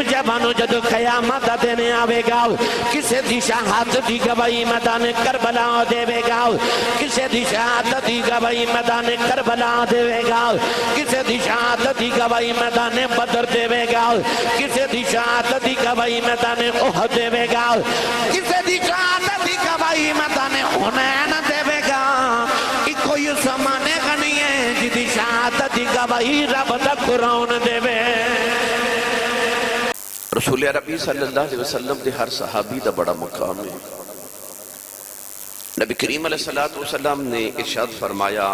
نوجوانوں جدو قیامت دن آوے گا کسے دی شہادت دی گواہی میدان کربلا دے گا کسے دی شہادت دی گواہی میدان کربلا دے گا کسے دی شہادت دی گواہی میدان بدر دے گا کسے دی شہادت دی گواہی میدان احد دے گا کسے دی شہادت دی گواہی میدان حنین دے گا کوئی سمانے کا نہیں ہے جدی شہادت دی گواہی رب دا قرآن دے رسول عربی صلی اللہ علیہ وسلم دے ہر صحابی دا بڑا مقام ہے نبی کریم علیہ السلام نے ارشاد فرمایا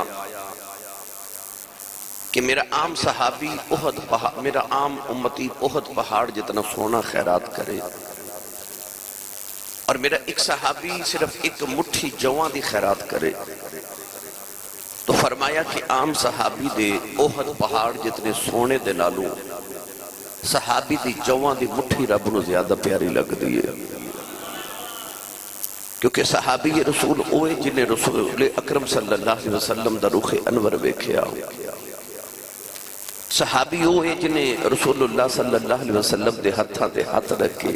کہ میرا عام صحابی احد پہاڑ میرا عام امتی احد پہاڑ جتنا سونا خیرات کرے اور میرا ایک صحابی صرف ایک مٹھی جوان دی خیرات کرے تو فرمایا کہ عام صحابی دے احد پہاڑ جتنے سونے دے نالوں صحابی دی جوان دی مٹھی رب نو زیادہ پیاری لگ دیئے کیونکہ صحابی رسول ہوئے جنہیں رسول اکرم صلی اللہ علیہ وسلم دا روح انور بیکھیا صحابی ہوئے جنہیں رسول اللہ صلی اللہ علیہ وسلم دے ہاتھ رکھے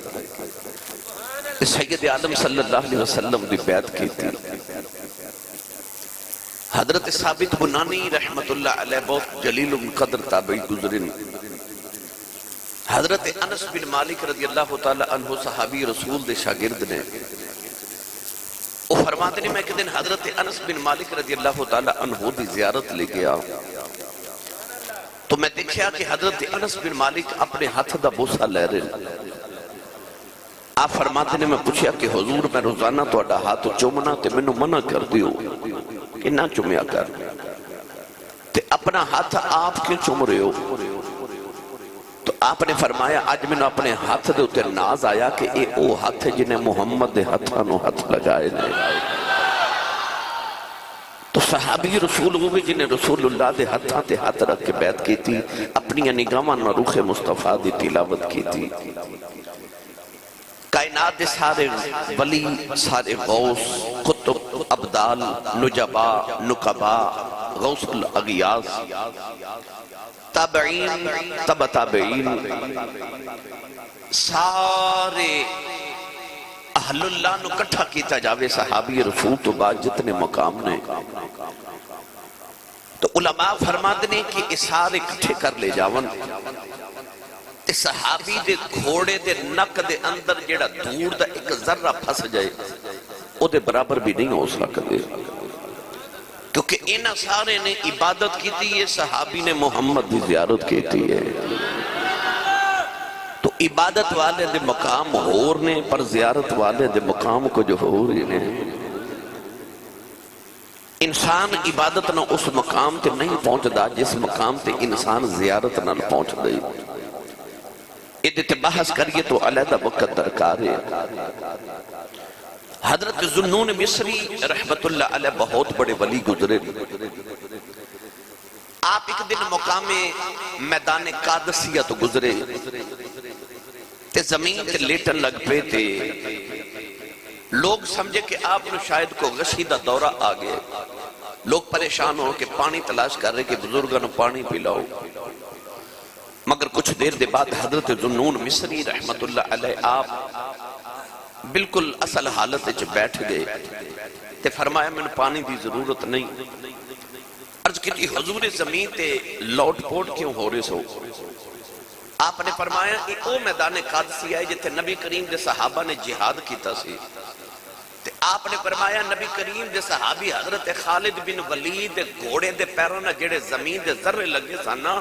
سید عالم صلی اللہ علیہ وسلم دی بیعت کی تھی حضرت ثابت بنانی رحمت اللہ علیہ بہت جلیل قدر تابعی گزرن حضرت انس بن مالک رضی اللہ تعالی عنہ صحابی رسول دے شاگرد نے وہ فرماتے ہیں میں ایک دن حضرت انس بن مالک رضی اللہ تعالی عنہ دی زیارت لے گیا تو میں دیکھیا کہ حضرت انس بن مالک اپنے ہاتھ دا بوسا لے رہے آپ فرماتے ہیں میں پوچھیا کہ حضور میں روزانہ تو اڈا ہاتھ چومنا تے میں منع کر دیو کہ نہ چومیا کر تے اپنا ہاتھ آپ کیوں چوم رہے ہو تو آپ نے فرمایا آج میں نے اپنے ہاتھ دے اتے ناز آیا کہ اے او ہاتھ جنہیں محمد دے ہاتھانو ہاتھ لگائے نے تو صحابی رسول ہوئے جنہیں رسول اللہ دے ہاتھاں تے ہاتھ رکھ کے بیعت کی تھی اپنی نگاہاں نہ روح مصطفیٰ دی تلاوت کی تھی کائنات دے سارے ولی سارے غوث قطب ابدال نجبا نقبا غوث الاغیاث تابعین تبع تابعین سارے اہل اللہ نو کٹھا کیتا جاوے صحابی رسول تو بعد جتنے مقام نے تو علماء فرماتے ہیں کہ اس سارے کٹھے کر لے جاون تے صحابی دے گھوڑے دے نک دے اندر جیڑا دور دا ایک ذرہ پھس جائے او دے برابر بھی نہیں ہو سکتے کیونکہ انہاں سارے نے عبادت کی تھی یہ صحابی نے محمد دی زیارت کی تھی ہے تو عبادت والے دے مقام ہور نے پر زیارت والے دے مقام کو جو ہور ہی نے انسان عبادت نہ اس مقام تے نہیں پہنچ دا جس مقام تے انسان زیارت نہ پہنچ دائی ادھے بحث کریے تو علیحدہ وقت درکار ہے حضرت ذوالنون مصری رحمت اللہ علیہ بہت بڑے ولی گزرے آپ ایک دن مقام میدان قادسیہ تو گزرے تے زمین تے لیٹن لگ پے تھے لوگ سمجھے کہ آپ نے شاید کو غشیدہ دورہ آگئے لوگ پریشان ہو کہ پانی تلاش کر رہے کہ بزرگانوں پانی پلاؤ مگر کچھ دیر دے بعد حضرت ذوالنون مصری رحمت اللہ علیہ آپ بالکل اصل حالت اچھ بیٹھ گئے تے فرمایا میں نے پانی دی ضرورت نہیں عرض کی تھی حضور زمین تے لوٹ پوٹ کیوں ہو رہے سو آپ نے فرمایا کہ او میدان قادسیہ ہے جتے نبی کریم دے صحابہ نے جہاد کیتا سی تے آپ نے فرمایا نبی کریم دے صحابی حضرت خالد بن ولید گھوڑے دے پیرانا جڑے زمین دے ذرے لگے سانا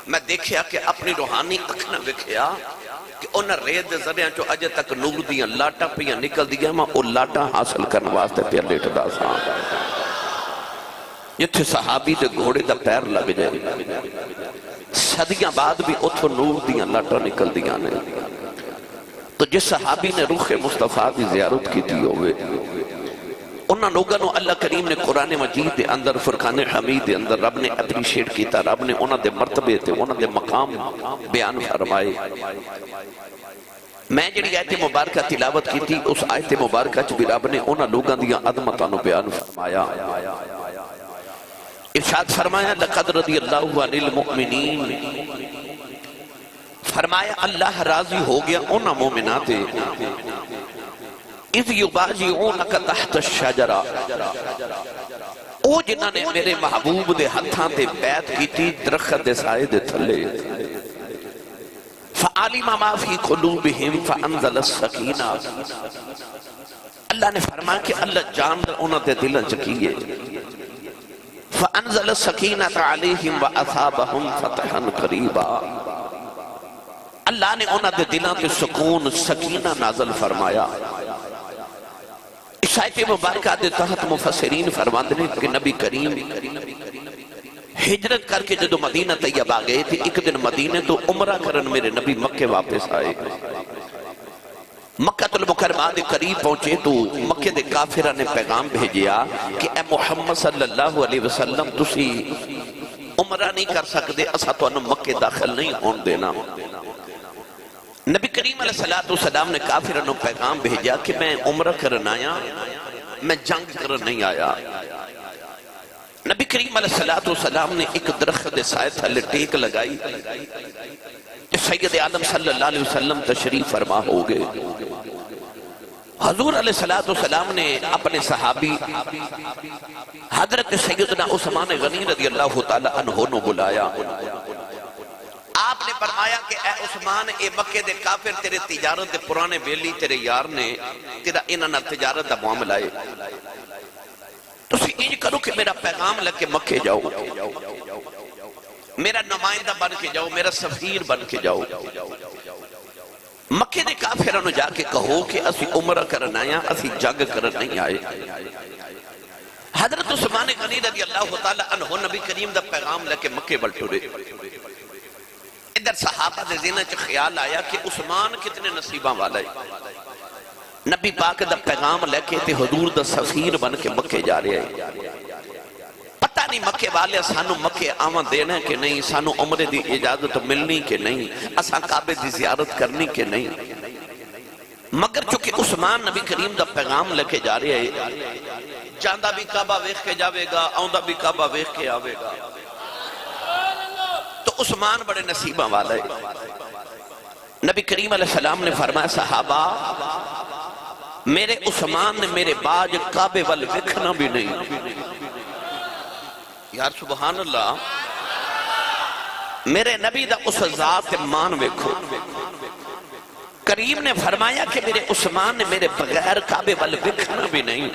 میں دیکھیا کہ اپنی روحانی اکھنا بکھیا کہ انہاں ریت دے ذریعہ جو اجے تک نور دیاں لاٹا پیاں نکل دیا میں او لاٹا حاصل کرنے واسطے پیر لیٹ دا ساں یہ تھے صحابی دے گھوڑے دا پیر لگ جائے صدیاں بعد بھی اتھو نور دیاں لاٹا نکل دیا نے تو جس صحابی نے روح مصطفیٰ دی زیارت کی تھی ہوئے انہاں لوگوں نے اللہ کریم نے قرآن مجید دے اندر فرقان حمید دے اندر رب نے اپریشیٹ کیتا رب نے انہاں دے مرتبے تے انہاں دے مقام بیان فرمائے میں جڑی آیت مبارکہ تلاوت کی تھی اس آیت مبارکہ چ بھی رب نے انہاں لوگوں دیاں عظمتاں نو بیان فرمایا ارشاد فرمایا لقد رضی اللہ عن المؤمنین فرمایا اللہ راضی ہو گیا انہاں مومنات اذ یبایعونک تحت الشجرہ، او جنہاں نے میرے محبوب دے ہتھاں تے بیعت کیتی درخت دے سائے دے تھلے، فعلم ما فی قلوبہم فانزل السکینہ، اللہ نے فرمایا کہ اللہ جاندر انہاں دے دلوں چ کیے، فانزل السکینۃ علیہم واصابہم فتحا قریبا، اللہ نے انہاں دے دلوں تے سکون سکینہ نازل فرمایا۔ اس آیت مبارکہ دے تحت مفسرین فرماندے نے کہ نبی کریم ہجرت کر کے جدو مدینہ طیبہ گئے تھے، ایک دن مدینہ تو عمرہ کرن میرے نبی مکہ واپس آئے، مکہ المکرمہ دے قریب پہنچے تو مکہ دے کافرہ نے پیغام بھیجیا کہ اے محمد صلی اللہ علیہ وسلم تسی عمرہ نہیں کر سکتے، اسا تو انہوں مکہ داخل نہیں ہون دینا۔ نبی کریم علیہ السلام نے کافرہ نے پیغام بھیجا کہ میں عمرہ کرن آیا، میں جنگ کرن نہیں آیا۔ نبی کریم علیہ السلام نے ایک درخت دے سائے تھلے ٹیک لگائی، سید عالم صلی اللہ علیہ وسلم تشریف فرما ہو گئے۔ حضور علیہ السلام نے اپنے صحابی حضرت سیدنا عثمان غنی رضی اللہ تعالی عنہ نے بلایا، آپ نے فرمایا کہ اے عثمان، اے مکے دے کافر تیرے تجارت دے پرانے بیلی تیرے یار نے تیرا انہاں تجارت دا معاملہ ہے، تسی انج کرو کہ میرا پیغام لے کے مکے جاؤ، میرا نمائندہ بن کے جاؤ، میرا سفیر بن کے جاؤ، مکے دے کافرانو جا کے کہو کہ اسی عمرہ کرن آیا، اسی جنگ کرن نہیں آئے۔ حضرت عثمان غنی رضی اللہ تعالی عنہ نبی کریم دا پیغام لے کے مکے بل ٹرے۔ ادھر صحابہ دے ذہن چ خیال آیا کہ عثمان کتنے نصیباں والا ہے، نبی پاک دا پیغام لے کے تے حضور دا سفیر بن کے مکے جا رہے ہیں، پتہ نہیں مکے والے سانو مکے آواں دینا کہ نہیں، سانو عمرے دی اجازت ملنی کہ نہیں، اساں کعبے دی زیارت کرنی کہ نہیں، مگر چونکہ عثمان نبی کریم دا پیغام لے کے جا رہے ہیں، جاندہ بھی کعبہ ویکھ کے جاوے گا، آوندہ بھی کعبہ ویکھ کے آوے گا، تو عثمان بڑے نصیبہ والا ہے۔ نبی کریم علیہ السلام نے فرمایا صحابہ، میرے عثمان نے میرے باج کعبے وال وکھنا بھی نہیں، یار سبحان اللہ، میرے نبی دا اس ذات مان ویکھو۔ کریم نے فرمایا کہ میرے عثمان نے میرے بغیر کعبے وال وکھنا بھی نہیں۔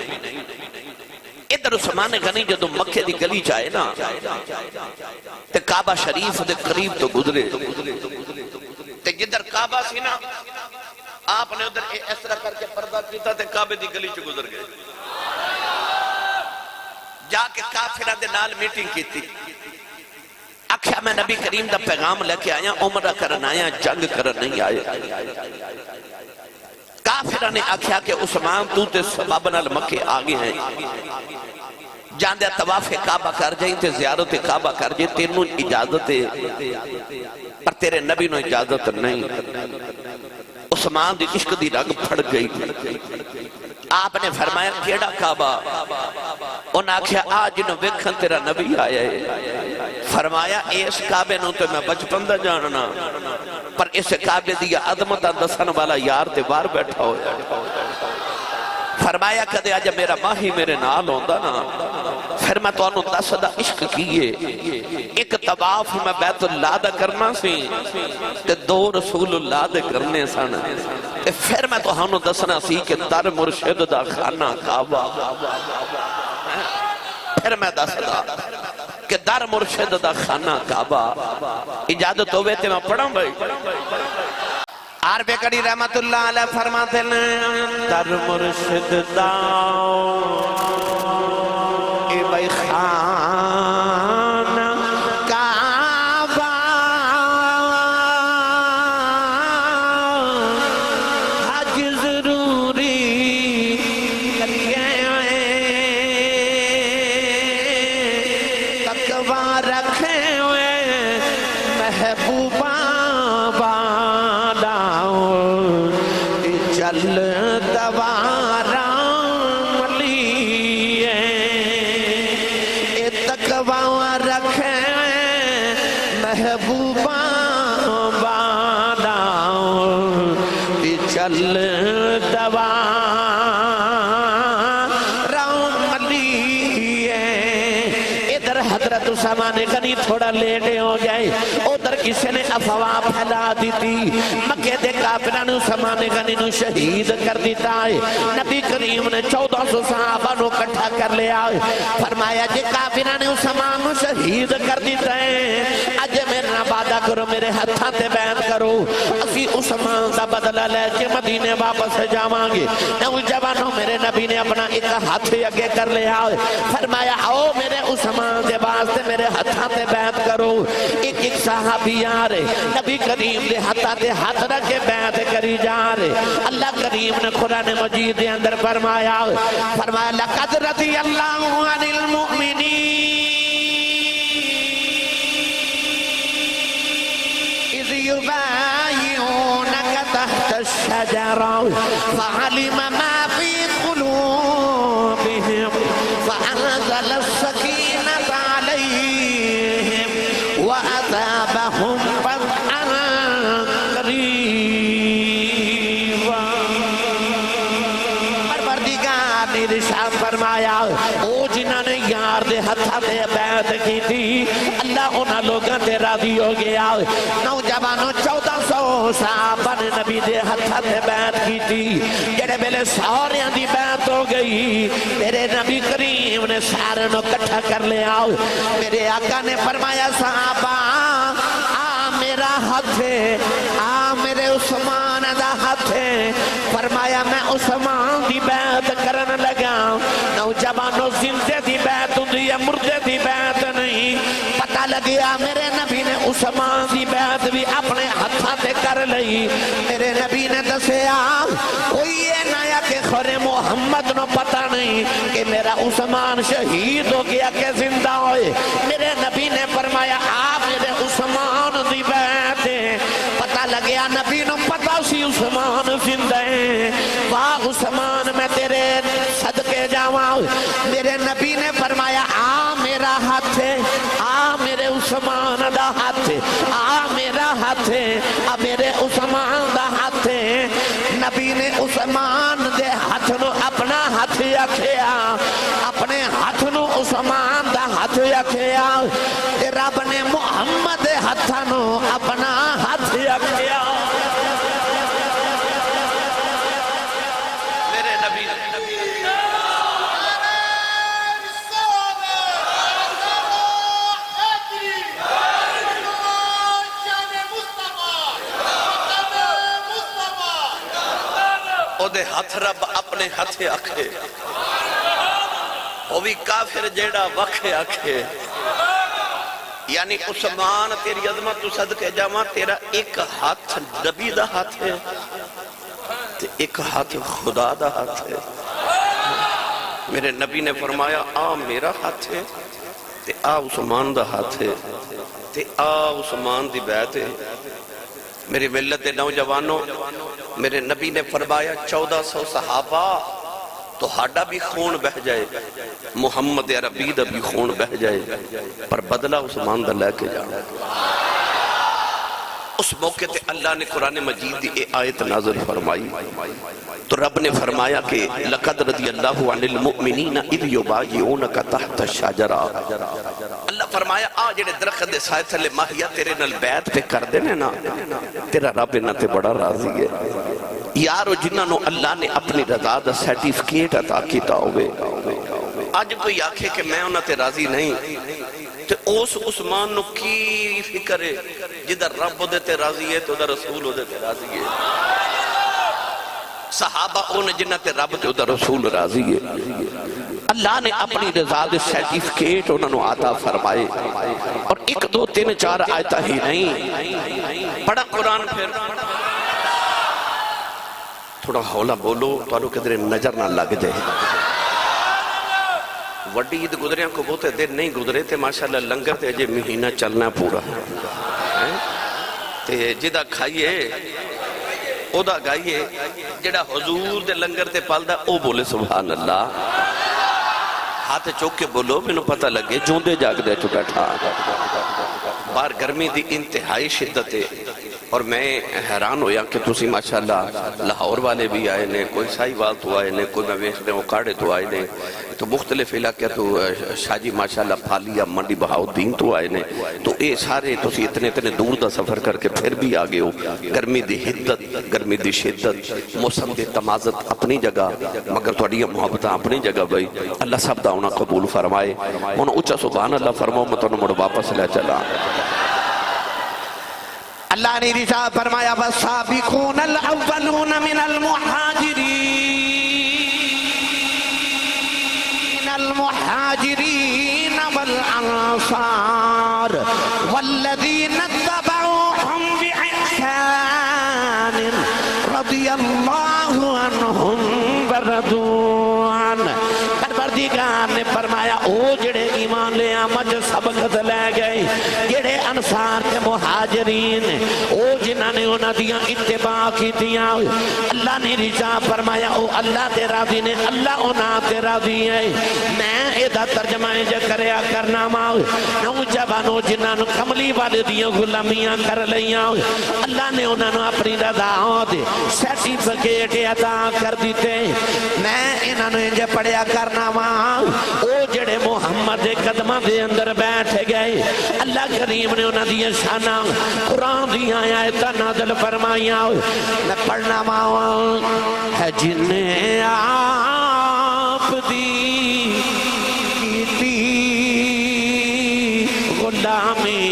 ادھر عثمان غنی جدو مکے دی گلی جائے نا تے کعبہ شریف دے قریب تو گزرے، تے جدھر کعبہ سی نا آپ نے ادھر اس طرح کر کے پردہ کیتا تے کعبے دی گلی چ گزر گئے، جا کے کافرہ دے نال میٹنگ کیتی، آکھیا میں نبی کریم دا پیغام لے کے آیا، عمرہ کرن آیا، جنگ کرن نہیں آئے۔ کافرہ نے آکھیا کہ عثمان تو تے سبب نال مکے آگے ہیں، جاندے طواف کعبہ کر جائیں تے زیارت کعبہ کر جائیں، تینوں اجازت ہے پر تیرے نبی نو اجازت نہیں۔ عثمان دی عشق دی رگ پھڑ گئی، آپ نے فرمایا کیڑا کعبہ؟ انہاں آکھیا آج نو ویکھن تیرا نبی آیا ہے۔ فرمایا اس کعبے نو تو میں بچپن دا جاننا، پر اس کعبے دی عظمت دسن والا یار تے بار بیٹھا ہویا۔ فرمایا کدے آج میرا ماہی میرے نال ہوندا نا، پھر میں تو انہوں دس دا عشق کیے، ایک طواف میں بیت اللہ دا کرنا سی تے دو رسول اللہ دے کرنے سن، تے پھر میں تو انہوں دسنا سی کہ در مرشد دا خانہ کعبہ، پھر میں دس دا کہ در مرشد دا خانہ کعبہ۔ اجازت ہوئے تے میں پڑھاں بھائی، عرب کڑی رحمت اللہ علیہ فرماتے ہیں در مرشد دا اے بھائی خانہ کعبہ، حج ضروری کریے تقوی رکھے ہوئے محبوبہ چل دوارا ملی چل دوا ادھر حضرت اسامہ نے کنی تھوڑا لیٹے ہو گئے، ادھر کسی نے افواہ پھیلا دی تھی مکے دے کافران اسامہ نے کنی نو شہید کر دیتا ہے۔ نبی کریم نے 1400 صحابہ نو کٹھا کر لیا ہے، فرمایا جے کافران اسامہ نو شہید کر دیتا ہے اج میرا وعدہ کرو میرے ہتھاں تے بیعت کرو اسی عثمان دا بدلہ لے کے مدینے واپس جاواں گے۔ نوجوانوں میرے نبی نے اپنا ایک ہاتھ اگے کر لیا، فرمایا آؤ میرے عثمان دے واسطے میرے ہتھاں تے بیعت کرو۔ ایک ایک صحابی آ رہے، نبی کریم دے ہتھاں تے ہاتھ رکھ کے بیعت کری جا رہے۔ اللہ کریم نے قرآن مجید دے اندر فرمایا لقد رضی اللہ عن المؤمنین اذ یبایعونک تحت الشجرہ فعلم ما فی قلوبہم فأنزل السکینۃ علیہم وأثابہم فتحا قریبا۔ پروردگار نے ارشاد فرمایا او جنہاں نے یار دے ہتھاں تے بیعت کی تھی اللہ انہاں لوگاں تے راضی ہو گیا۔ نوجوانوں 1400 صحابہ نے نبی دے ہتھاں تے بیعت کی تھی، جڑے ویلے ساریاں دی بیعت ہو گئی میرے نبی کریم نے سارے نو کٹھا کر لیا۔ میرے آقا نے فرمایا صحابہ آ میرا ہاتھ ہے، آ میرے عثمان دا ہاتھ ہے۔ فرمایا میں عثمان دی بیعت کرن لگا۔ نوجوانوں زندے دی بیعت ہوندی ہے مردے دی بیعت نہیں۔ پتہ لگیا میرے نبی نے عثمان دی بیعت بھی اپنے ہتھاں تے کر لئی۔ میرے نبی نے دسیا کوئی یہ نیا کہ خورے محمد نو پتہ نہیں کہ میرا عثمان شہید ہو گیا کہ زندہ ہوئے۔ میرے نبی نے فرمایا آپ میرے عثمان دی بیعت ہے۔ پتہ لگیا نبی نو پتہ سی عثمان زندہ ہے۔ واہ عثمان میں تیرے صدقے جاواں۔ میرے نبی نے فرمایا آ میرا ہاتھ ہے، آ میرے عثمان دا ہاتھ ہے، آ میرا ہاتھ ہے، آ میرے عثمان دا ہاتھ ہے۔ نبی نے عثمان دے ہاتھ نو اپنا ہاتھ رکھیا، اپنے ہاتھ نو عثمان دا ہاتھ رکھیا، تے رب نے محمد دے ہاتھ نو اپنا ہاتھ رکھیا۔ میرے نبی او دے ہاتھ رب اپنے ہاتھ آکھے، وہ بھی کافر جیڑا وکھے آکھے، یعنی عثمان تیری عظمت تو صدقے جاواں تیرا ایک ہاتھ نبی دا ہاتھ ہے تے ایک ہاتھ خدا دا ہاتھ ہے۔ میرے نبی نے فرمایا آ میرا ہاتھ ہے تے آ عثمان دا ہاتھ ہے تے آ عثمان دی بیعت ہے۔ میری ملت نوجوانوں میرے نبی نے فرمایا 1400 صحابہ تو ہاڈا بھی خون بہ جائے، محمد عربی دا بھی خون بہ جائے، پر بدلہ عثمان دا لے کے جانا۔ اس موقع تے اللہ نے قرآن مجید دی آیت نازل فرمائی تو رب نے فرمایا کہ لقد رضی اللہ عن المؤمنین اذ یبایعونک تحت الشجرہ۔ اللہ فرمایا آ جڑے درخت دے سائے تھلے ماہیا تیرے نال بیعت پہ کر دینے نا تیرا رب انہاں تے بڑا راضی ہے۔ یارو جنہاں نو اللہ نے اپنی رضا دا سرٹیفکیٹ عطا کیتا ہوئے، آج کوئی آکھے کہ میں انہاں تے راضی نہیں تو اس عثمان نو کی فکر ہے جدھر رب دے تے راضی ہے تو ادھر رسول دے تے راضی ہے۔ صحابہ ان جنہ تے رب تے ادھر رسول راضی ہے۔ اللہ نے اپنی رضا دے سرٹیفکیٹ انہوں نے عطا فرمائے، اور 1 2 3 4 آیتہ ہی نہیں پڑھا قرآن۔ پھر تھوڑا ہولا بولو تو کدھر نظر نہ لگ جائے۔ وڈی عید گزریاں کو بہتے دیر نہیں گزرے تے ماشاءاللہ لنگر تے جے مہینہ چلنا پورا تے جدہ کھائیے او دا گائیے، جڑا حضور دے لنگر تے پالدہ او بولے سبحان اللہ، ہاتھ چوک کے بولو میں نو پتہ لگے جوندے جاگ دے چکا تھا۔ بار گرمی دی انتہائی شدت ہے، اور میں حیران ہویا کہ تسی ماشاءاللہ لاہور والے بھی آئے نے، کوئی سائی وال تو آئے نے، کوئی میں ویخ رہے ہوں کاڑے تو آئے نے، تو مختلف علاقے تو شاہ جی ماشاءاللہ پھالیا منڈی بہاؤالدین تو آئے نے، تو اے سارے تسی اتنے دور دا سفر کر کے پھر بھی آگے ہو. گرمی دی حدت، گرمی دی شدت، موسم دی تمازت اپنی جگہ، مگر تھوڑی محبتہ اپنی جگہ بھائی. اللہ سب دا انہاں قبول فرمائے. انہوں اچھا سبحان اللہ فرماؤ میں تو مڑ واپس لے چلا. اللہ نے رضا فرمایا والسابقون الاولون من المہاجرین والانصار والذین اتبعوهم بإحسان رضی اللہ عنہم ورضوا عنہ. پروردگار نے فرمایا او جڑے ایمان لے آمد سبقت لے گئے، جڑے انصار کے مہاجرین او جنہاں نے انہاں دیاں اتباع کی دیاں، اللہ نے رضا فرمایا او اللہ تے راضی نے، اللہ انہاں تے راضی ہے. میں ایدہ ترجمہ جا کریا کرنا ماں نوجوانوں جنہاں نے کملی والے دیاں غلامیاں کر لیاں، اللہ نے انہاں نے اپنی رضا دے سرٹیفکیٹ عطا کر دیتے. میں انہاں نے جا پڑھیا کرنا ماں او جڑے محمد دے قدمہ دے اندر بیٹھ گئے، اللہ کریم نے انہاں دیا شانہ قرآن دیا آیتہ نازل فرمائیا. میں پڑھنا ماں ہے جنہیں آپ دی کیتی غلامی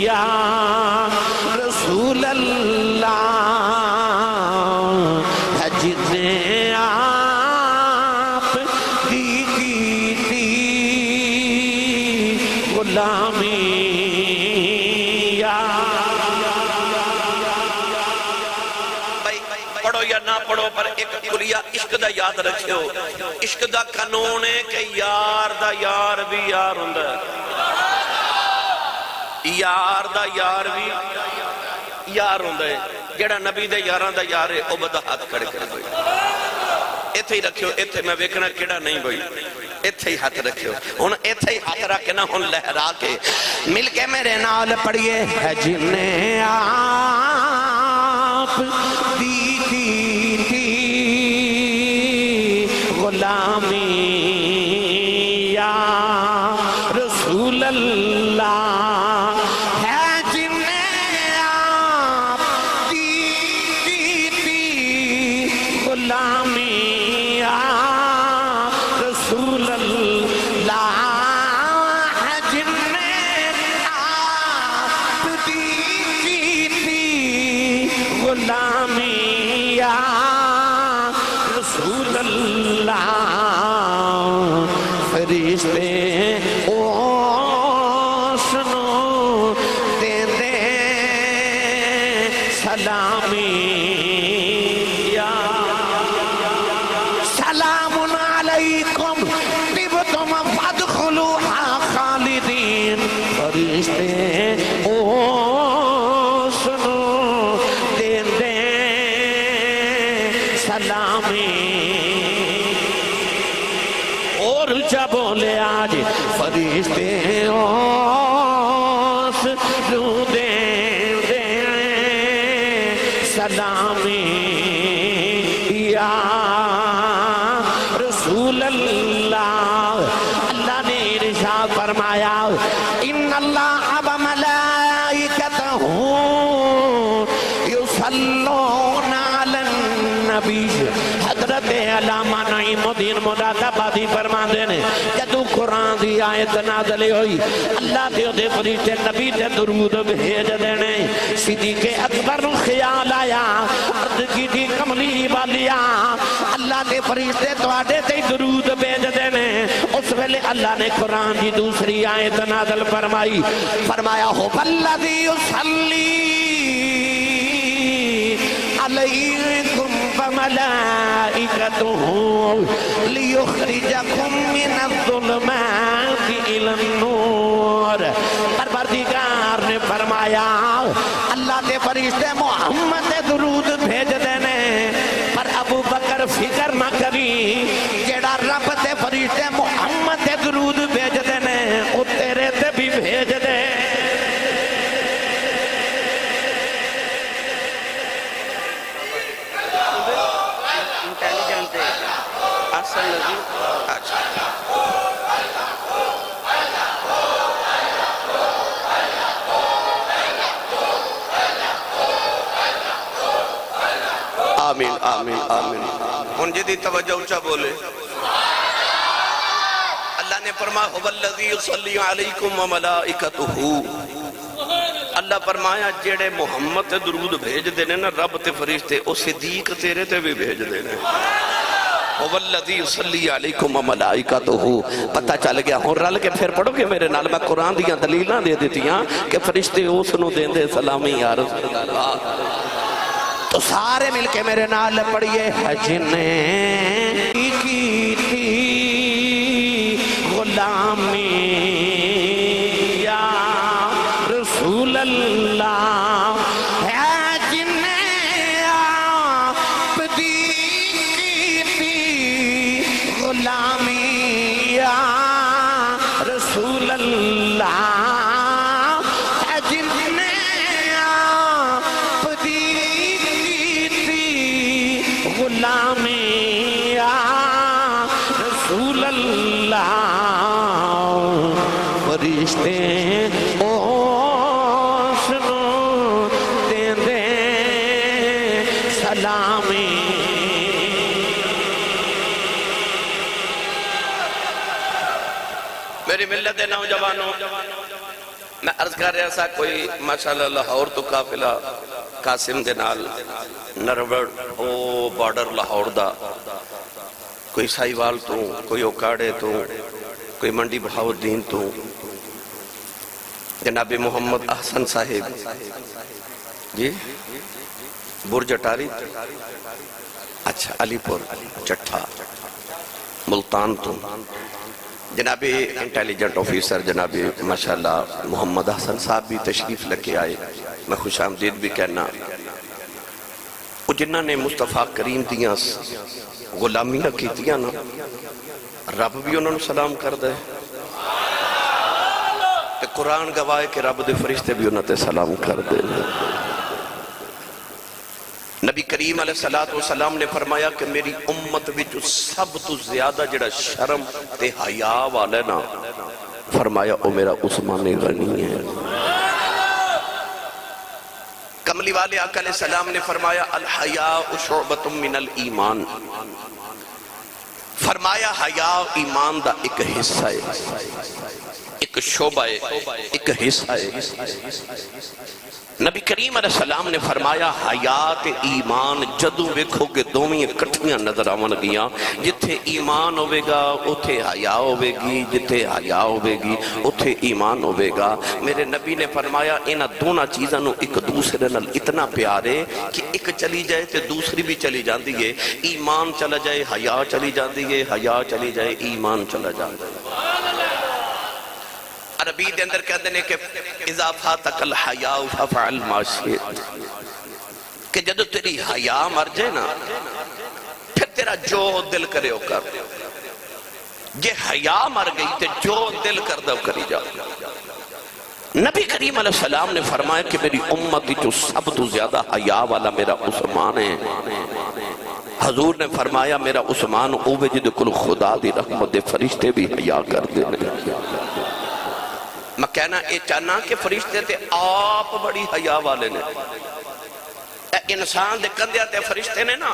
یا رسول اللہ، ہے جنہیں آپ دی کیتی غلامی یا. پڑھو یا نہ پڑھو پر ایک کلیہ عشق دا یاد رکھو. عشق دا قانون ہے کہ یار دا یار بھی یار ہوندہ ہے، یار دا یار بھی یار ہوندہ ہے. جڑا نبی دے یاران دا یار ہے او بدا ہاتھ کھڑے کر بھائی ایتھے ہی رکھو. ایتھے میں ویکھنا کیڑا نہیں بھائی، ایتھے ہی ہاتھ رکھو. ہن ایتھے ہی ہاتھ رکھ کے نہ ہن لہرا کے مل کے میرے نال پڑھئے ہے جنہیں آپ دی کیتی غلامی یا رسول اللہ، ہے جنہیں آپ دی کیتی غلامی یا رسول اللہ، ہے جنہیں آپ دی کیتی غلامی یا رسول اللہ. فرشتے او سنو دے دے سلامی یا سلام علیکم طبتم فادخلوها خالدین. فرشتے او سنو دے دے سلامی. اور اچھا بولے آج فرشتے اوس رو دے دے سلامی یا رسول اللہ. اللہ نے ارشاد فرمایا ان اللہ وملائکتہ یصلون علی النبی. حضرت علامہ نعیم الدین مراد آبادی فرما دینے جدو قرآن دی آیت نازل ہوئی اللہ دے فرشتے نبی تے درود بھیج دینے. صدیق اکبر خیال آیا عرض کی تھی کملی والیا اللہ دے فرشتے تواڈے تے درود بھیج دینے. اس ویلے اللہ نے قرآن دی دوسری آیت نازل فرمائی، فرمایا ہو والذی یصلی علیکم وملائکتہ لیخرجکم من الظلمات الی النور. پروردگار نے فرمایا اللہ کے فرشتے محمد درود بھیج دینے. پر ابو بکر فکر نہ کری جیڑا رب تے فرشتے محمد درود بھیج دینے او تیرے تے بھی بھیج دے. احسن لگی اچھا آمین آمین آمین ان جدی توجہ اچھا بولے اللہ نے فرمایا هو الذی یصلی علیکم وملائکتہ اللہ فرمایا جڑے محمد تے درود بھیج دینے نا رب تے فرشتے او صدیق تیرے تے بھی بھیج دینے هو الذی یصلی علیکم وملائکتہ پتہ چل گیا ہوں رل کے پھر پڑھو گے میرے نال میں قرآن دیاں دلیلاں دے دیتیاں کہ فرشتے اس نو دین دے سلامی یا رسول اللہ تو سارے مل کے میرے نال پڑھئے حج نے کی تھی غلامی یا رسول اللہ حج نے آپ دی کی تھی غلامی یا رسول اللہ غلامی یا رسول اللہ فرشتے اوس نو دین دے سلامی میری ملت نوجوانوں میں عرض کر رہا سا کوئی ماشاءاللہ لاہور تو قافلہ قاسم دے نال نروڑ او بارڈر لاہور دا کوئی سائیوال تو کوئی اوکاڑے تو کوئی منڈی بہاؤالدین تو جناب محمد احسن صاحب جی برج اٹاری اچھا علی پور چٹھا ملتان تو جناب انٹیلیجنٹ آفیسر جناب ماشاءاللہ محمد احسن صاحب بھی تشریف لکے آئے میں خوش آمدید بھی کہنا وہ جنہ نے مصطفیٰ کریم دیاں غلامیاں کی دیاں نا رب بھی انہوں نے سلام کر دے کہ قرآن گواہ کہ رب دے فرشتے بھی انہوں نے سلام کر دے نبی کریم علیہ السلام نے فرمایا کہ میری امت وچ سب تو زیادہ جڑا شرم تے حیا والے نا فرمایا او میرا عثمان غنی ہے کملی والے آقا علیہ السلام نے فرمایا الحیاء شعبۃ من الایمان فرمایا حیا ایمان دا ایک حصہ ہے ایک شعبہ ہے ایک حصہ ہے نبی کریم علیہ السلام نے فرمایا حیات ایمان جدو ویکھو گے دومی کٹھیاں نظر آون گیاں جتھے ایمان ہوئے گا اتھے حیا ہوئے گی جتھے حیا ہوئے گی اتھے ایمان ہوئے گا میرے نبی نے فرمایا انہاں دونوں چیزاں نو ایک دوسرے نال اتنا پیارے کہ ایک چلی جائے تے دوسری بھی چلی جاندی ہے ایمان چلا جائے حیا چلی جاندی ہے حیا چلی جائے ایمان چلا جاندی ہے عربی دے اندر کہتے ہیں کہ اذا فاتک الحیاء ففعل ما شئت کہ جدو تیری حیا مر جائے نا پھر تیرا جو دل کرے ہو کر جے حیا مر گئی تے جو دل کر دو کری جا نبی کریم علیہ السلام نے فرمایا کہ میری امت جو سب تو زیادہ حیا والا میرا عثمان ہے حضور نے فرمایا میرا عثمان اوہ جد کل خدا دی رحمت دے فرشتے بھی حیا کر دینے میں کہنا اے چاہنا کہ فرشتے تے آپ بڑی حیا والے نے انسان دے کندیا تے فرشتے نے نا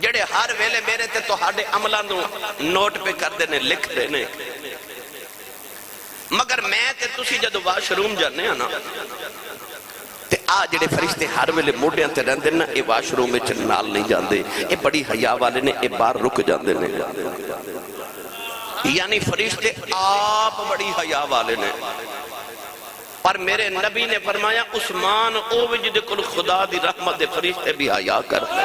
جڑے ہر ویلے میرے تے تو ہاڑے عملہ نوٹ پہ کر دینے لکھ دینے مگر میں تے تسی جدو واش روم جانے ہیں نا تے جڑے فرشتے ہر ویلے موڑے تے رہن دینا اے واش روم میں چنال نہیں جاندے اے بڑی حیا والے نے اے بار رک جاندے نے یعنی فرشتے آپ بڑی حیا والے نے پر میرے نبی نے فرمایا عثمان او وجد کل خدا دی رحمت دے فرشتے بھی حیا کرتے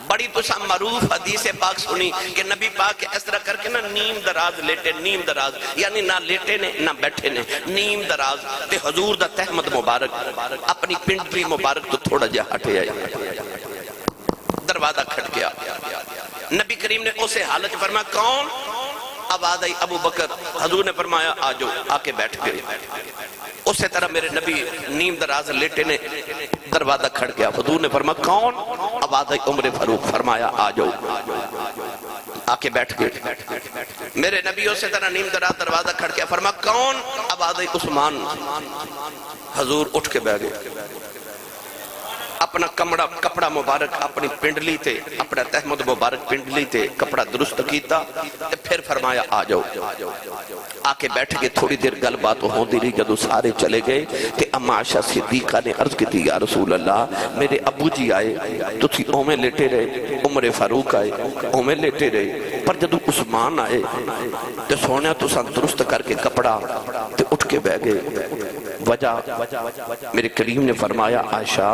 بڑی تسا معروف حدیث پاک سنی کہ نبی پاک اس طرح کر کے نا نیم دراز لیٹے نیم دراز یعنی نہ لیٹے نے نہ بیٹھے نے نیم دراز تے حضور دا تحمد مبارک اپنی پنڈری مبارک تو تھوڑا جا ہٹے آئے دروازہ کھٹ گیا نبی کریم نے اسے حالت فرمایا کون آواز آئی ابو بکر حضور نے فرمایا آجو آکے بیٹھ گئے اسی طرح میرے نبی نیم دراز لیٹے نے دروازہ کھڑ گیا حضور نے فرمایا کون آواز آئی عمر فاروق، فرمایا آ جاؤ، آ کے بیٹھ گئے۔ میرے نبیوں سے طرح نیم درا دروازہ کھڑکیا، فرما کون؟ آواز آئی عثمان۔ حضور اٹھ کے بیٹھ گئے، اپنا کپڑا مبارک اپنی پنڈلی تے، اپنا تحمد مبارک پنڈلی تے کپڑا درست کیتا تے پھر فرمایا آ جاؤ، آ کے بیٹھ کے تھوڑی دیر گل بات ہوندی رہی۔ جدو سارے چلے گئے تے اما عائشہ صدیقہ نے عرض کی تھی، یا رسول اللہ میرے ابو جی آئے تو تھی اومیں لیٹے رہے، عمر فاروق آئے اومیں لیٹے رہے، پر جدو عثمان آئے تے سونے تو سن درست کر کے کپڑا تے اٹھ کے بیٹھ گئے۔ وجہ میرے کریم نے فرمایا عائشہ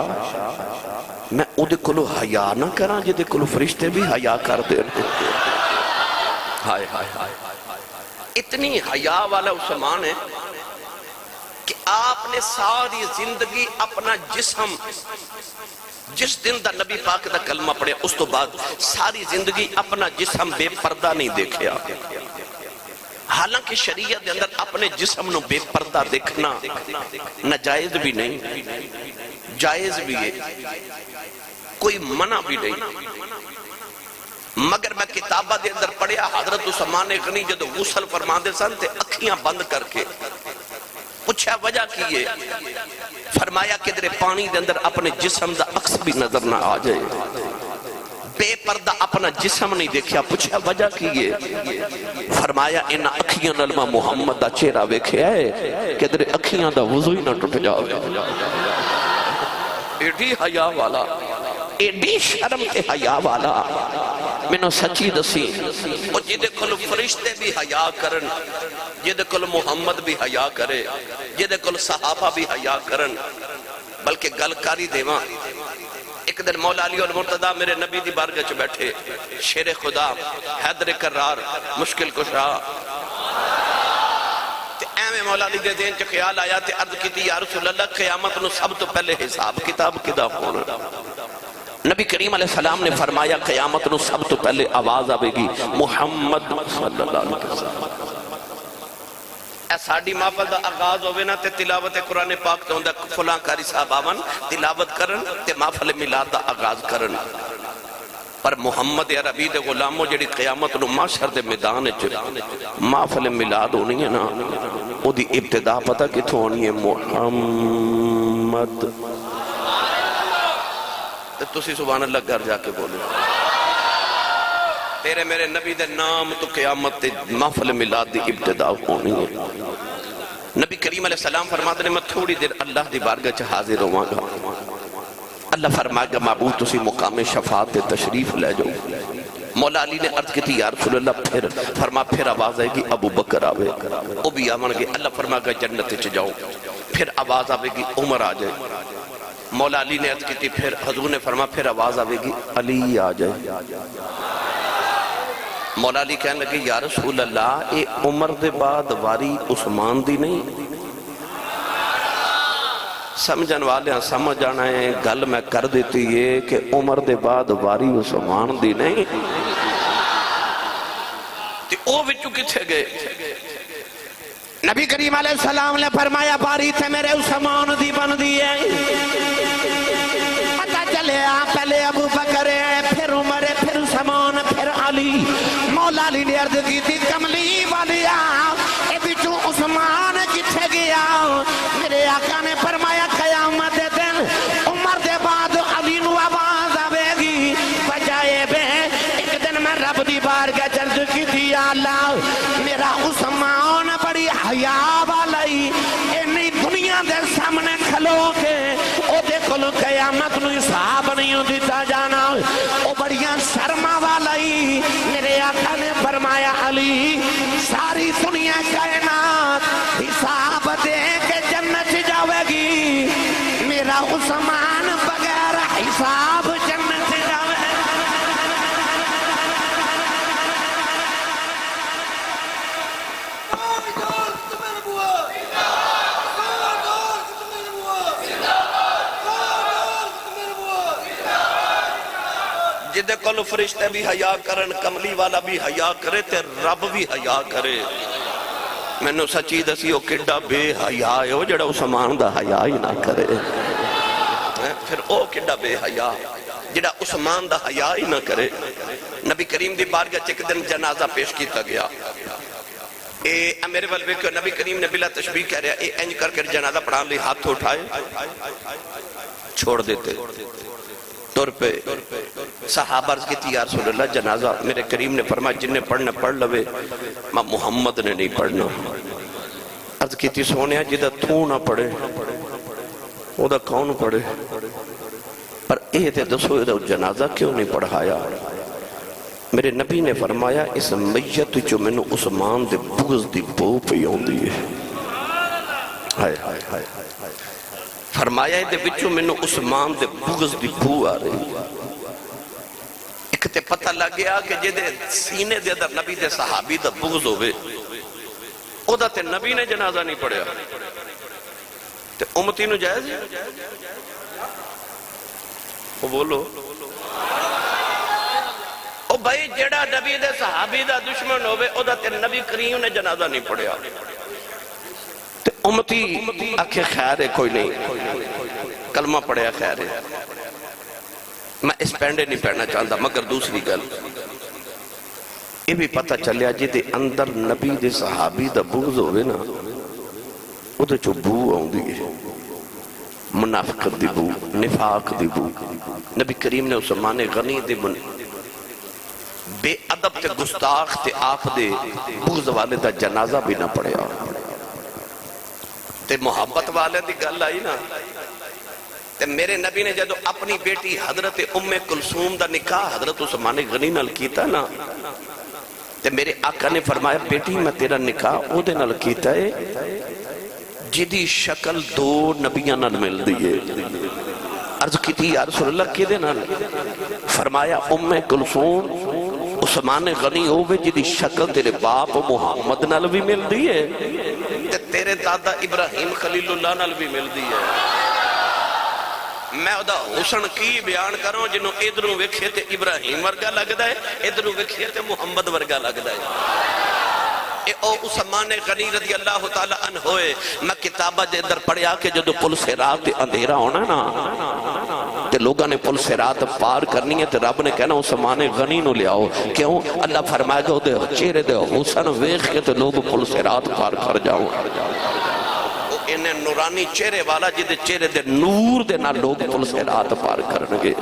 میں او دے کلو حیا نہ کراں جے دے کلو فرشتے بھی حیا کر دے۔ ہائے ہائے ہائے، اتنی حیا والا عثمان ہے کہ آپ نے ساری زندگی اپنا جسم، جس دن دا نبی پاک دا کلمہ پڑھے اس تو بعد ساری زندگی اپنا جسم بے پردہ نہیں دیکھیا۔ حالانکہ شریعت دے اندر اپنے جسم نو بے پردہ دیکھنا ناجائز بھی نہیں، جائز بھی ہے، کوئی منع بھی نہیں، مگر میں کتابہ دے اندر پڑھیا حضرت عثمان غنی جدو غسل فرما دے سن تے اکھیاں بند کر کے پوچھا وجہ کی ہے، فرمایا کہ در پانی دے اندر اپنے جسم دا عکس بھی نظر نہ آ جائے، بے پردہ اپنا جسم نہیں دیکھیا، پوچھا وجہ کی ہے، فرمایا ان اکھیاں نلمہ محمد دا چہرہ ویکھے ہے کہ در اکھیاں دا وضو ہی نہ ٹوٹ جاوے۔ ایڈی حیا والا، ایڈی شرم تے حیا والا، میں نے سچی دسی وہ جدے کل فرشتے بھی حیا کرن، جدے کل محمد بھی حیا کرے، جدے کل صحابہ بھی حیا کرن، بلکہ گلکاری دیواں۔ ایک دن مولا علی المرتضی میرے نبی دی بارگاہ چ بیٹھے، شیر خدا حیدر کرار مشکل کشا، میں مولا علی دے دین چ خیال آیا تے عرض کی تھی یا رسول اللہ قیامت نو سب تو پہلے حساب کتاب کدا ہونا؟ نبی کریم علیہ السلام نے فرمایا قیامت نو سب تو پہلے آواز آوے گی محمد صلی اللہ علیہ وسلم۔ اے ساڑی محفل دا آغاز ہوئے نا تے تلاوت قرآن پاک تے ہوندہ فلاں کاری صاحب آون تلاوت کرن تے محفل میلاد دا آغاز کرن، پر محمد عربی دے غلاموں جڑی قیامت نو معاشر دے میدان محفل میلاد ہونی ہے نا، او دی ابتدا پتہ کتھوں ہونی ہے؟ محمد۔ تسی سبحان اللہ گھر جا کے بولے، تیرے میرے نبی دے نام تو قیامت تے محفل میلاد دی ابتدا ہونی ہے۔ نبی کریم علیہ السلام فرماتے ہیں میں تھوڑی دیر اللہ دی بارگاہ چ حاضر ہوں گا، اللہ فرمائے گا معبود تسی مقام شفاعت تے تشریف لے جاؤ۔ مولا علی نے عرض کی تھی یا رسول اللہ پھر فرما پھر آواز آئے گی ابو بکر آوے، او بھی آمان گے، اللہ فرمائے گا جنت چ جاؤ، پھر آواز آوے گی عمر آ جائے، مولا علی نے عرض کی تھی پھر حضور نے فرما پھر آواز آوے گی علی آ جائے۔ مولا علی کہنے لگے یا رسول اللہ اے عمر دے بعد واری عثمان دی نہیں؟ سمجھن والے ہیں سمجھ آنا ہے گل میں کر دیتی ہے کہ عمر دے بعد واری عثمان دی نہیں، تے او وچوں کتھے گئے؟ نبی کریم علیہ السلام نے فرمایا باری تھے میرے عثمان دی بن دیئے، پتہ چلے پہلے ابو بکر ہے پھر عمر ہے پھر عثمان پھر علی۔ مولا علی نے عرض کی تھی کملی والیا اے بچوں عثمان کتھے گیا؟ میرے آقا نے فرمایا قیامت دے دن عمر دے بعد علی نو آواز آوے گی بجائے بے ایک دن میں رب دی بارگاہ چرد کی تھی اللہ میرا عثمان بڑی حیا والی اینی دنیا دے سامنے کھلو کے او دے کلو قیامت نو حساب نہیں دیتا جانا، او بڑیاں شرما والی۔ میرے آقا نے فرمایا علی ساری دنیا کائنات حساب دے کے جنت جاوے گی، میرا عثمان بغیر حساب جنت جاوے گی۔ جدے کل فرشتے بھی حیا کرن، کملی والا بھی حیا کرے تے رب بھی حیا کرے۔ میں نے سچی دسی او کڈا بے حیا ہے او جڑا عثمان دا حیا ہی نہ کرے، پھر او کڈا بے حیا۔ جڑا عثمان دا حیا ہی نہ کرے. نبی کریم دی بارگاہ چ ایک دن جنازہ پیش کیتا گیا. اے میرے ول ویکھو نبی کریم نے بلا تشبیہ کہہ رہا اے انج کر کے جنازہ پڑھان لئی ہاتھ اٹھائے چھوڑ دیتے طور پہ. صحابہ عرض کیتی یا رسول اللہ جنازہ. میرے کریم نے فرمایا جن نے پڑھنا پڑھ لوے ماں محمد نے نہیں پڑھنا. عرض کیتی سونیا جدہ تو نہ پڑھے او دا کون پڑھے. پر اے تے دسو جنازہ کیوں نہیں پڑھایا. میرے نبی نے فرمایا اس میت جو میں نے عثمان دے بغض دی بو پہ ہوندی ہے. فرمایا دے وچوں میں نے عثمان دے بغض دی بو آ رہی. ایک تے پتہ لگ گیا کہ جے دے سینے دے در نبی دے صحابی دا بغض ہوئے او دا تے نبی نے جنازہ نہیں پڑھیا تے امتی نو جائز ہے. وہ بولو او بھائی جڑا نبی دے صحابی دا دشمن ہوئے او دا تے نبی کریم نے جنازہ نہیں پڑھیا تے امتی آکھے خیر ہے کوئی نہیں کلمہ پڑھیا خیر ہے. میں اس پینڈے نہیں پڑھنا چاہتا مگر دوسری گل یہ بھی پتہ چلیا جی دے اندر نبی دے صحابی دا بغض ہوئے نا او دے چو بو آؤں ہے منافقت دی بو نفاق دی بو. نبی کریم نے عثمان غنی دے بے ادب تے گستاخ تے آپ دے بغض والے دا جنازہ بھی نہ پڑھیا تے محبت والے دی گل آئی نا. تے میرے نبی نے جدو اپنی بیٹی حضرت ام کلثوم دا نکاح حضرت عثمان غنی نال کیتا نا تے میرے آقا نے فرمایا بیٹی میں تیرا نکاح او دے نال کیتا ہے جدی شکل دو نبیاں نال مل دیئے. عرض کی تھی یا رسول اللہ کی دے نال. فرمایا ام کلثوم عثمان غنی ہوئے جدی شکل تیرے باپ محمد نال بھی مل دیئے تے تیرے دادا ابراہیم خلیل اللہ نال بھی مل دیئے. میں دا حسن کی بیان کروں جنہوں ادھروں وکھے تے ابراہیم ورگا لگ دائے ادھروں وکھے تے محمد ورگا لگ دائے. اے او عثمان غنی رضی اللہ تعالیٰ عنہ ہوئے. میں کتابہ دے در پڑھیا کہ جدو پل صراط تے اندھیرا ہونا نا تے لوگاں نے پل صراط پار کرنی ہے تے رب نے کہنا عثمان غنی نو لے آؤ. کیوں اللہ فرمائے گا دے چہرے دے حسن ویکھ کے تے لوگ پل صراط پار کر جاؤں. انہیں نورانی چہرے والا جدے چہرے دے نور دے نہ لوگ پل صراط پار کرنگے.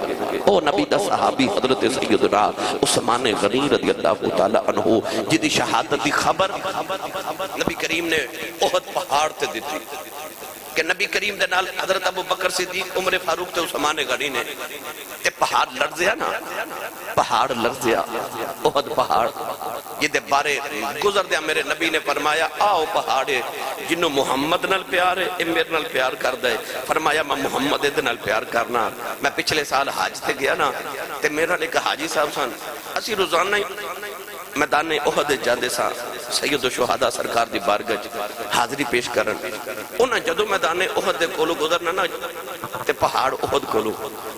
او نبی دا صحابی حضرت سیدنا عثمان غنی رضی اللہ تعالیٰ عنہ جدی شہادت دی خبر نبی کریم نے احد پہاڑ تے دیتی کہ نبی کریم دے نال حضرت ابو بکر صدیق عمر فاروق تے عثمان غنی نے تے پہاڑ لرزیا نا پہاڑ لرزیا احد پہاڑ یہ دے بارے گزر دیا. میرے نبی نے فرمایا آؤ پہاڑے جنہوں محمد نال پیار ہے میرے نال پیار کر دے. فرمایا میں محمد دے نال پیار کرنا. میں پچھلے سال حاج تے گیا نا تے میرا لے کہ حاجی صاحب سن اسی روزانہ میدان احد جاندے سا سید الشہداء سرکار دی بارگاہ حاضری پیش کرن. انہاں جدو میدان احد دے کولو گزرنا نا تے پہاڑ احد کولو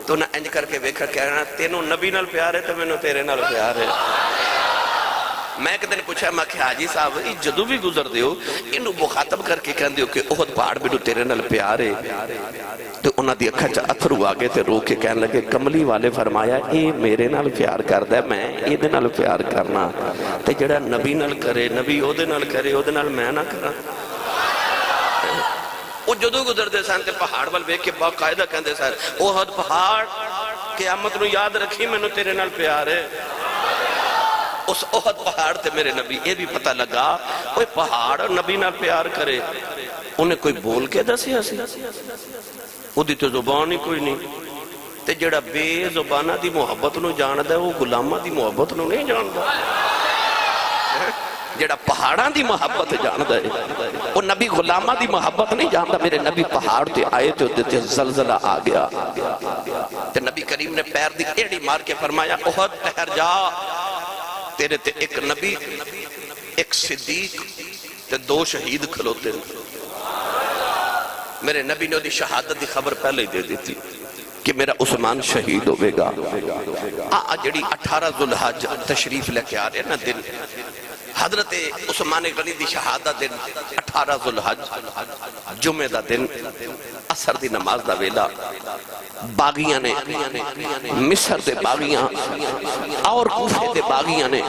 تو انہاں انج کر کے ویکھا کہنا تینوں نبی نال پیار ہے تے مینوں تیرے نال پیار ہے. میں ایک دن پوچھا میں کہ حاجی صاحب جدو بھی گزر دیو انہوں مخاطب کر کے کہن دیو کہ احد پہاڑ بھی تیرے نال پیار ہے. تو انہاں دی اکھا چا اتھرو آگے تے رو کے کہن لگے کملی والے فرمایا اے میرے نال پیار کر دے میں اے دے نال پیار کرنا تے جڑا نبی نال کرے نبی او دے نال کرے او دے نال میں نہ کرا. او جدو گزر دے سان تے پہاڑ وال ویکھ کے باقاعدہ کہندے سان احد پہاڑ قیامت نو یاد رکھی مینوں تیرے نال پیار ہے. اس احد پہاڑ تے میرے نبی یہ بھی پتہ لگا کوئی پہاڑ نبی نال پیار کرے انہیں کوئی بول کے دسیا سی وہ دی تو زبان ہی کوئی نہیں تے جڑا بے زبانہ دی محبت نو جاندہ ہے وہ غلامہ دی محبت نو نہیں جاندہ. جڑا پہاڑاں دی محبت جاندہ ہے وہ نبی غلامہ دی محبت نہیں جاندہ. میرے نبی پہاڑ تے آئے تے زلزلہ آ گیا تے نبی کریم نے پیر دی ایڑی مار کے فرمایا احد ٹھہر جا تیرے تے ایک نبی ایک صدیق تے دو شہید کھلوتے. میرے نبی نے دی شہادت دی خبر پہلے دے دیتی کہ میرا عثمان شہید ہوئے گا. جڑی 18 ذوالحج تشریف لے کے آ رہے نا دن حضرت عثمان غنی دی شہادت دن 18 ذوالحج جمعہ دا دن اثر دی نماز دا ویلا باغیاں نے مصر دے باغیاں اور کوفے دے باغیاں نے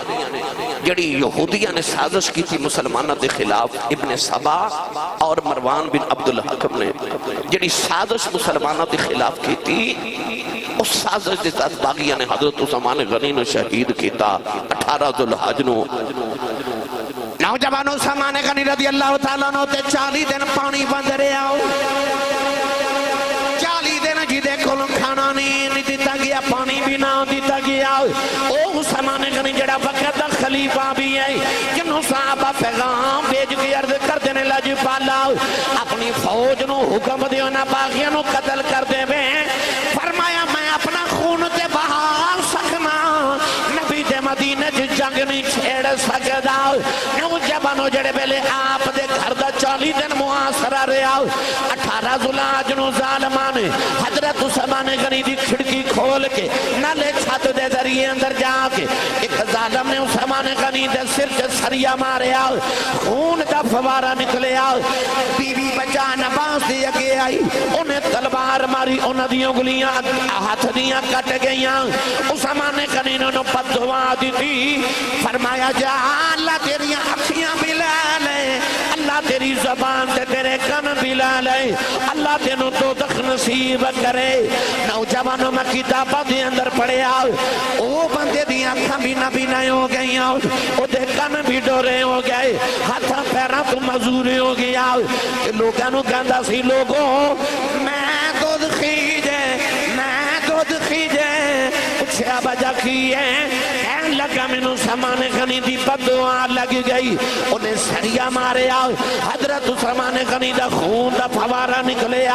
جڑی یہودیاں نے سازش کی تھی مسلمانہ دے خلاف ابن سبا اور مروان بن عبدالحکم نے جڑی سازش مسلمانہ دے خلاف کی تھی اس سازش دے ساتھ باغیاں نے حضرت عثمان غنی نے شہید کیتا 18 ذوالحج نو نوجوانوں عثمان غنی رضی اللہ تعالیٰ عنہ تے 40 دن پانی بند رہا 40 دن جی دیکھو کھانا نہیں دیتا گیا پانی بھی نہ دیتا گیا او عثمان غنی جڑا وقت دا خلیفہ بھی ہے جنہوں صحابہ پیغام بھیج کے عرض کر دینے لج پالا اپنی فوج نو حکم دیو نہ باغیاں نو قتل کر دے میں فرمایا میں اپنا خون تے بہا سکنا نبی دے مدینہ جنگ نہیں چھیڑ سکدا نوجوانوں جڑے پہلے آپ دے گھر دا 40 دن محاصرہ رہا 18 ذوالحج نو ظالمان حضرت عثمان غنی دی کھڑکی کھول کے نالے چھت دے ذریعے اندر جا کے ایک ظالم نے عثمان غنی دے سر سے سریا مارے خون دا فوارہ نکلے بی بی بچہ نباس دی اگے آئی انہیں تلوار ماری انہیں دیوں گلیاں ہاتھ دیاں کٹ گئیاں عثمان غنی نے پد دعا دی تھی فرمایا جا اللہ تیری اکھیاں ملا لے اللہ تیری زبان تے تیرے کن ملا لے اللہ تینوں تو دخ نصیب کرے نوجوانوں میں کتابہ دے اندر پڑے او بندے دی اکھاں بھی نہ ہو گئی او دے کن بھی ڈورے ہو گئے ہاتھاں پیراں تو مزورے ہو گیا لوگانوں کہندا سی لوگوں میں دودھ خیجے پچھیا بجا کیے لگا مینوں عثمان غنی دی بددعا لگ گئی انہیں سریا مارے حضرت عثمان غنی دا خون دا فوارہ نکلے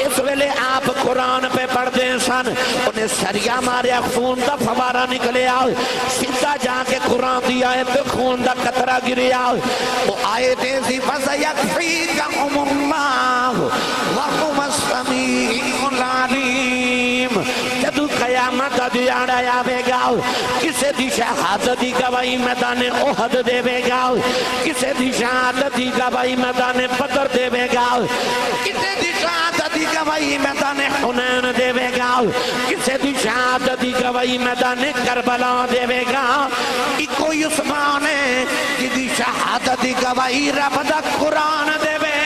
اس ویلے آپ قرآن پہ پڑھ دیں سن انہیں سریا مارے خون دا فوارہ نکلے سیدھا جا کے قرآن دی آیت خون دا قطرہ گرے وہ آیتیں سی فَسَيَكْفِيكَهُمُ اللَّهُ وَهُوَ السَّمِيعُ الْعَلِيمُ جدو قیامت دیاڑا آوے گا کسے دی شہادت دی گواہی میدان احد دے بے گا کسے دی شہادت دی گواہی میدان بدر دے بے گا کسے دی شہادت دی گواہی میدان حنین دے بے گا کسے دی شہادت دی گواہی میدان کربلا دے بے گا کوئی عثمان ہے جدی شہادت دی گواہی رب دا قرآن دے بے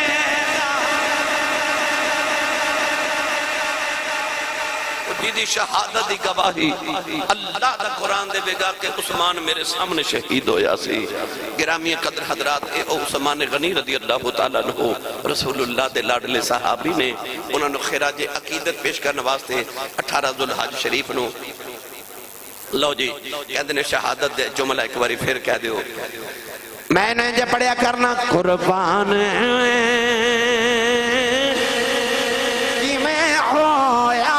دی شہادت دی گواہی اللہ دا قرآن دے بے گا کہ عثمان میرے سامنے شہید ہویا سی گرامی قدر حضرات او عثمان غنی رضی اللہ تعالیٰ عنہ رسول اللہ دے لاڈلے صحابی نے انہوں نے خراج عقیدت پیش کرنے واسطے 18 ذوالحج شریف نو لو جی کہتے ہیں شہادت دے جملہ ایک باری پھر کہہ دیو میں نے جب پڑھیا کرنا قربان کی میں ہویا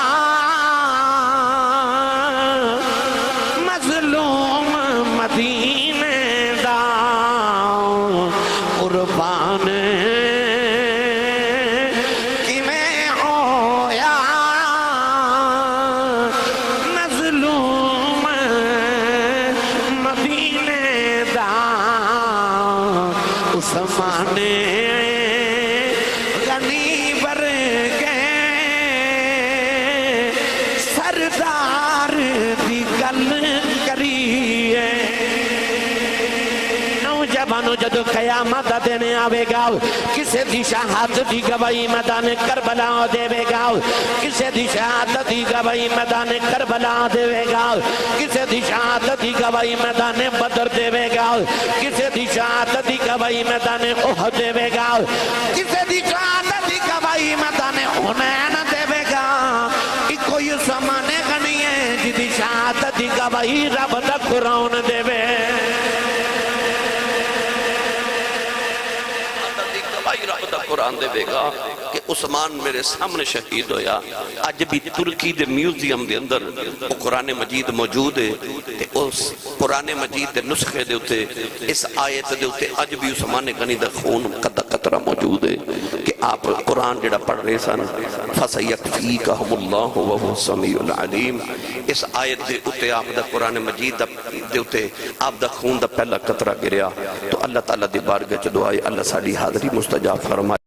جدو قیامت دینے آوے گا کسے دی شہادت دی گواہی میدان کربلا دے گا کسے دی شہادت دی گواہی میدان کربلا دے گا کسے دی شہادت دی گواہی میدان بدر دے گا کسے دی شہادت دی گواہی میدان احد دے گا کسے دی شہادت دی گواہی میدان حنین دے گا کوئی عثمان غنی ہے جدی شہادت دی گواہی رب دا قرآن دے قرآن دے گا کہ عثمان میرے سامنے شہید ہویا آج بھی ترکی دے میوزیم دے اندر وہ قرآن مجید موجود ہے کہ اس قرآن مجید دے نسخے دے ہوتے اس آیت دے ہوتے آج بھی عثمان غنی دے خون قطع قطرہ موجود ہے کہ آپ قرآن جڑا پڑھ رہے سن فَسَيَكْفِيكَهُمُ اللَّهُ وَهُوَ السَّمِيعُ الْعَلِيمُ، اس آیت دے اتے آپ دا قرآن مجید دے اتے آپ دا خون دا پہلا قطرہ گریا تو اللہ تعالیٰ دی بارگاہ چ دعائے اللہ ساڈی حاضری مستجاب فرمائے۔